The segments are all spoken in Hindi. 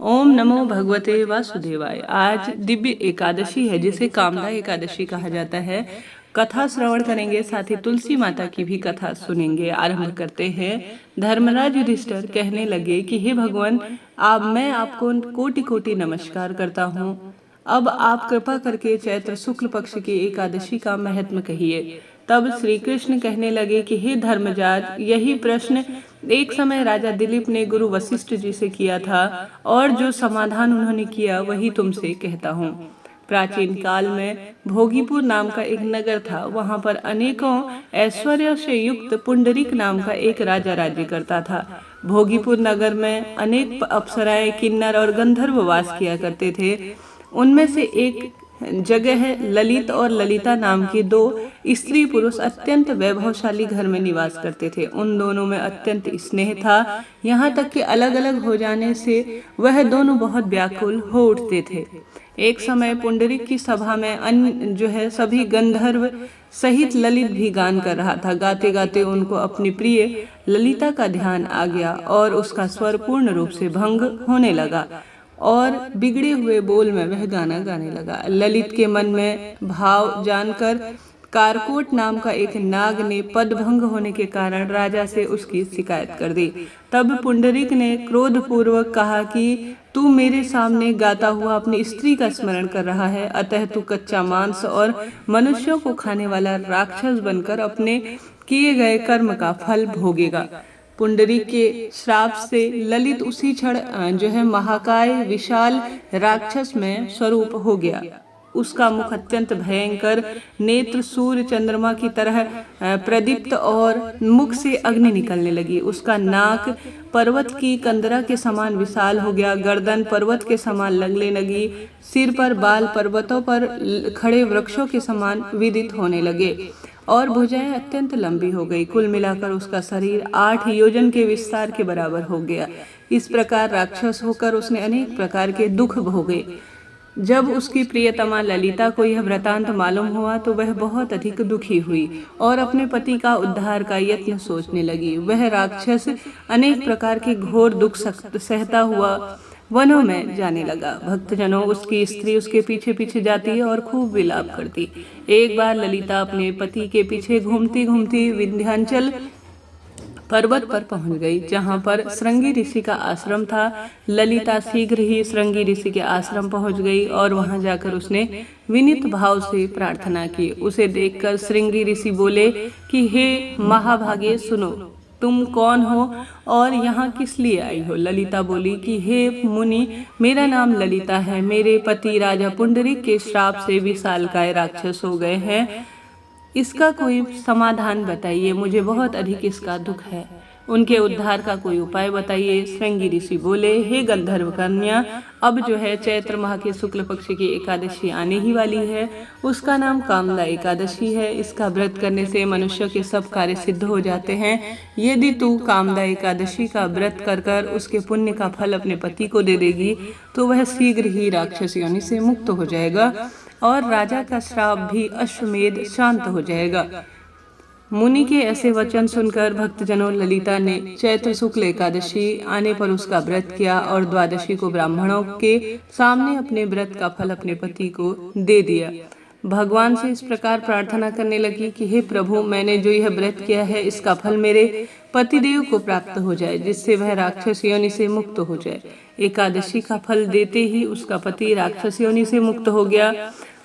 ओम नमो भगवते वासुदेवाय। आज दिव्य एकादशी है जिसे कामदा एकादशी कहा जाता है। कथा श्रवण करेंगे, साथ ही तुलसी माता की भी कथा सुनेंगे। आरंभ करते हैं। धर्मराज युधिष्ठिर कहने लगे कि हे भगवान, मैं आपको कोटि कोटि नमस्कार करता हूँ। अब आप कृपा करके चैत्र शुक्ल पक्ष की एकादशी का महत्व कहिए। तब श्री कृष्ण कहने लगे कि हे धर्मजात, यही प्रश्न एक समय राजा दिलीप ने गुरु वशिष्ठ जी से किया था और जो समाधान उन्होंने किया वही तुमसे कहता हूँ। प्राचीन काल में भोगीपुर नाम का एक नगर था। वहां पर अनेकों ऐश्वर्य से युक्त पुंडरीक नाम का एक राजा राज्य करता था। भोगीपुर नगर में अनेक अप्सराएं, किन्नर और गंधर्व वास किया करते थे। उनमें से एक जगह है ललित और ललिता नाम के दो स्त्री पुरुष अत्यंत वैभवशाली घर में निवास करते थे। उन दोनों में अत्यंत स्नेह था, यहाँ तक कि अलग अलग हो जाने से वह दोनों बहुत व्याकुल हो उठते थे। एक समय पुंडरीक की सभा में अन्य सभी गंधर्व सहित ललित भी गान कर रहा था। गाते गाते उनको अपनी प्रिय ललिता का ध्यान आ गया और उसका स्वर पूर्ण रूप से भंग होने लगा और बिगड़े हुए बोल में वह गाना गाने लगा। ललित के मन में भाव जानकर कारकोट नाम का एक नाग ने पदभंग होने के कारण राजा से उसकी शिकायत कर दी। तब पुंडरीक ने क्रोधपूर्वक कहा कि तू मेरे सामने गाता हुआ अपनी स्त्री का स्मरण कर रहा है, अतः तू कच्चा मांस और मनुष्यों को खाने वाला राक्षस बनकर अपने किए गए कर्म का फल भोगेगा। पुंडरीक के श्राप से ललित उसी क्षण महाकाय विशाल राक्षस में स्वरूप हो गया। उसका मुख अत्यंत भयंकर, नेत्र सूर्य चंद्रमा की तरह प्रदीप्त और मुख से अग्नि निकलने लगी। उसका नाक पर्वत की कंदरा के समान विशाल हो गया, गर्दन पर्वत के समान लगने लगी, सिर पर बाल पर्वतों पर खड़े वृक्षों के समान विदित होने लगे और भुजाएं अत्यंत लंबी हो गई। कुल मिलाकर उसका शरीर 8 योजन के विस्तार के बराबर हो गया। इस प्रकार राक्षस होकर उसने अनेक प्रकार के दुख भोगे। जब उसकी प्रियतमा ललिता को यह वृतांत मालूम हुआ तो वह बहुत अधिक दुखी हुई और अपने पति का उद्धार का यत्न सोचने लगी। वह राक्षस अनेक प्रकार के घोर दुख सहता हुआ वनों में जाने लगा। भक्तजनों, उसकी स्त्री उसके पीछे पीछे जाती और खूब विलाप करती। एक बार ललिता अपने पति के पीछे घूमती घूमती विंध्याचल पर्वत पर पहुंच गई, जहां पर श्रृंगी ऋषि का आश्रम था। ललिता शीघ्र ही श्रृंगी ऋषि के आश्रम पहुंच गई और वहां जाकर उसने विनीत भाव से प्रार्थना की। उसे देखकर श्रृंगी ऋषि बोले कि हे महाभागे, सुनो, तुम कौन हो और यहाँ किस लिए आई हो? ललिता बोली कि हे मुनि, मेरा नाम ललिता है। मेरे पति राजा पुंडरीक के श्राप से विशालकाय राक्षस हो गए हैं। इसका कोई समाधान बताइए, मुझे बहुत अधिक इसका दुख है। उनके उद्धार का कोई उपाय बताइए। श्रृंगी ऋषि बोले, हे गंधर्व कन्या, अब चैत्र माह के शुक्ल पक्ष की एकादशी आने ही वाली है। उसका नाम कामदा एकादशी है। इसका व्रत करने से मनुष्य के सब कार्य सिद्ध हो जाते हैं। यदि तू कामदा एकादशी का व्रत कर कर उसके पुण्य का फल अपने पति को दे देगी तो वह शीघ्र ही राक्षस योनि से मुक्त हो जाएगा और राजा का श्राप भी अश्वमेध शांत हो जाएगा। मुनि के ऐसे वचन सुनकर भक्तजनों ललिता ने चैत्र शुक्ल एकादशी आने पर उसका व्रत किया और द्वादशी को ब्राह्मणों के सामने अपने व्रत का फल अपने पति को दे दिया। भगवान से इस प्रकार प्रार्थना करने लगी कि हे प्रभु, मैंने जो यह व्रत किया है इसका फल मेरे पतिदेव को प्राप्त हो जाए, जिससे वह राक्षस योनि से मुक्त हो जाए। एकादशी का फल देते ही उसका पति राक्षस योनि से मुक्त हो गया,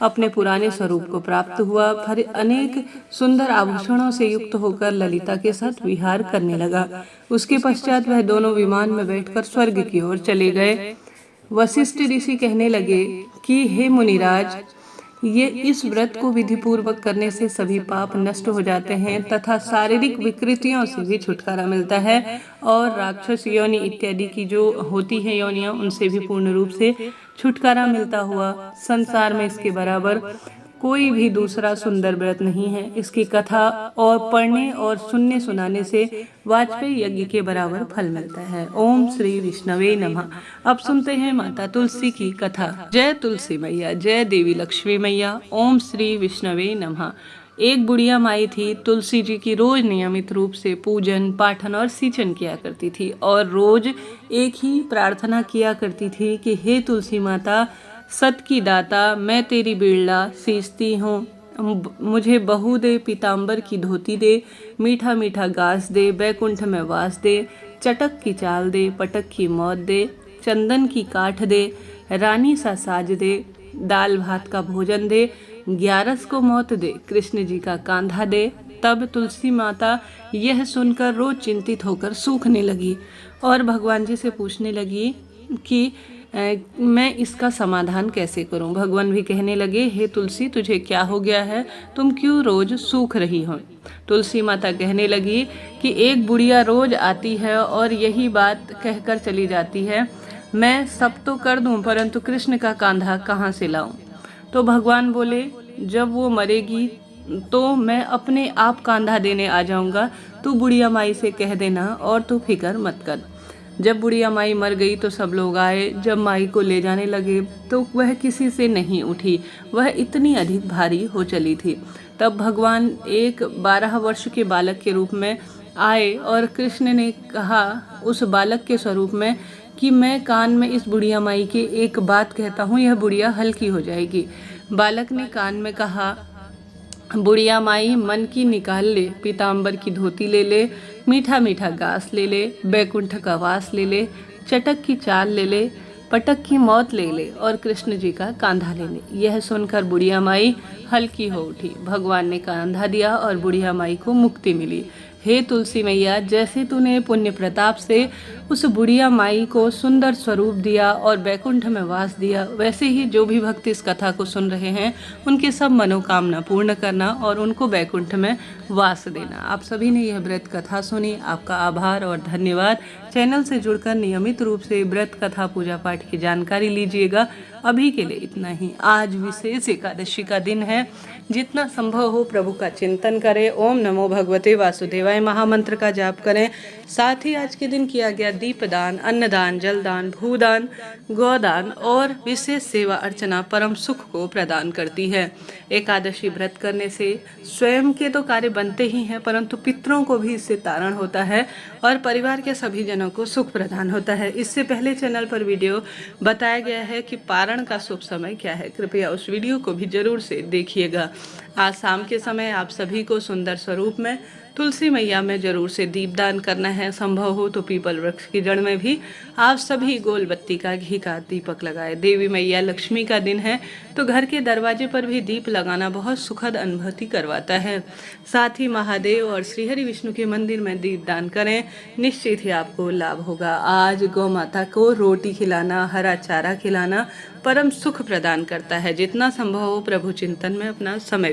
अपने पुराने स्वरूप को प्राप्त हुआ। फिर अनेक सुंदर आभूषणों से युक्त होकर ललिता के साथ विहार करने लगा। उसके पश्चात वह दोनों विमान में बैठकर स्वर्ग की ओर चले गए। वशिष्ठ ऋषि कहने लगे कि हे मुनिराज, ये इस व्रत को विधि पूर्वक करने से सभी पाप नष्ट हो जाते हैं तथा शारीरिक विकृतियों से भी छुटकारा मिलता है और राक्षस योनि इत्यादि की जो होती है योनियां, उनसे भी पूर्ण रूप से छुटकारा मिलता हुआ संसार में इसके बराबर कोई भी दूसरा सुंदर व्रत नहीं है। इसकी कथा और पढ़ने और सुनने सुनाने से वाजपेयी यज्ञ के बराबर फल मिलता है। ओम श्री विष्णवे नमः। अब सुनते हैं माता तुलसी की कथा। जय तुलसी मैया, जय देवी लक्ष्मी मैया। ओम श्री विष्णवे नमः। एक बुढ़िया माई थी, तुलसी जी की रोज नियमित रूप से पूजन पाठन और सींचन किया करती थी और रोज एक ही प्रार्थना किया करती थी कि हे तुलसी माता, सत की दाता, मैं तेरी बिरला सींचती हूँ, मुझे बहू दे, पीताम्बर की धोती दे, मीठा मीठा घास दे, बैकुंठ में वास दे, चटक की चाल दे, पटक की मौत दे, चंदन की काठ दे, रानी सा साज दे, दाल भात का भोजन दे, 11 को मौत दे, कृष्ण जी का कांधा दे। तब तुलसी माता यह सुनकर रोज चिंतित होकर सूखने लगी और भगवान जी से पूछने लगी कि मैं इसका समाधान कैसे करूं। भगवान भी कहने लगे, हे तुलसी, तुझे क्या हो गया है, तुम क्यों रोज सूख रही हो। तुलसी माता कहने लगी कि एक बुढ़िया रोज आती है और यही बात कहकर चली जाती है, मैं सब तो कर दूं परंतु कृष्ण का कांधा कहाँ से लाऊं। तो भगवान बोले, जब वो मरेगी तो मैं अपने आप कांधा देने आ जाऊंगा, तू बुढ़िया माई से कह देना और तू फिक्र मत कर। जब बुढ़िया माई मर गई तो सब लोग आए। जब माई को ले जाने लगे तो वह किसी से नहीं उठी, वह इतनी अधिक भारी हो चली थी। तब भगवान एक 12 वर्ष के बालक के रूप में आए और कृष्ण ने कहा उस बालक के स्वरूप में कि मैं कान में इस बुढ़िया माई की एक बात कहता हूँ, यह बुढ़िया हल्की हो जाएगी। बालक ने कान में कहा, बुढ़िया माई, मन की निकाल ले, पीताम्बर की धोती ले ले, मीठा मीठा घास ले ले, बैकुंठ का वास ले ले, चटक की चाल ले ले, पटक की मौत ले ले और कृष्ण जी का कांधा ले ले। यह सुनकर बुढ़िया माई हल्की हो उठी। भगवान ने कांधा दिया और बुढ़िया माई को मुक्ति मिली। हे तुलसी मैया, जैसे तूने पुण्य प्रताप से उस बुढ़िया माई को सुंदर स्वरूप दिया और बैकुंठ में वास दिया, वैसे ही जो भी भक्त इस कथा को सुन रहे हैं उनके सब मनोकामना पूर्ण करना और उनको बैकुंठ में वास देना। आप सभी ने यह व्रत कथा सुनी, आपका आभार और धन्यवाद। चैनल से जुड़कर नियमित रूप से व्रत कथा पूजा पाठ की जानकारी लीजिएगा। अभी के लिए इतना ही। आज विशेष एकादशी का दिन है, जितना संभव हो प्रभु का चिंतन करें। ओम नमो भगवते वासुदेवाय महामंत्र का जाप करें। साथ ही आज के दिन किया गया दीपदान, अन्नदान, जलदान, भूदान, गौदान और विशेष सेवा अर्चना परम सुख को प्रदान करती है। एकादशी व्रत करने से स्वयं के तो कार्य बनते ही हैं, परंतु पितरों को भी इससे तारण होता है और परिवार के सभी जनों को सुख प्रदान होता है। इससे पहले चैनल पर वीडियो बताया गया है कि पारण का शुभ समय क्या है, कृपया उस वीडियो को भी जरूर से देखिएगा। आज शाम के समय आप सभी को सुंदर स्वरूप में तुलसी मैया में जरूर से दीपदान करना है। संभव हो तो पीपल वृक्ष की जड़ में भी आप सभी गोल बत्ती का घी का दीपक लगाए। देवी मैया लक्ष्मी का दिन है तो घर के दरवाजे पर भी दीप लगाना बहुत सुखद अनुभूति करवाता है। साथ ही महादेव और श्रीहरि विष्णु के मंदिर में दीपदान करें, निश्चित ही आपको लाभ होगा। आज गौ माता को रोटी खिलाना, हरा चारा खिलाना परम सुख प्रदान करता है। जितना संभव हो प्रभु चिंतन में अपना समय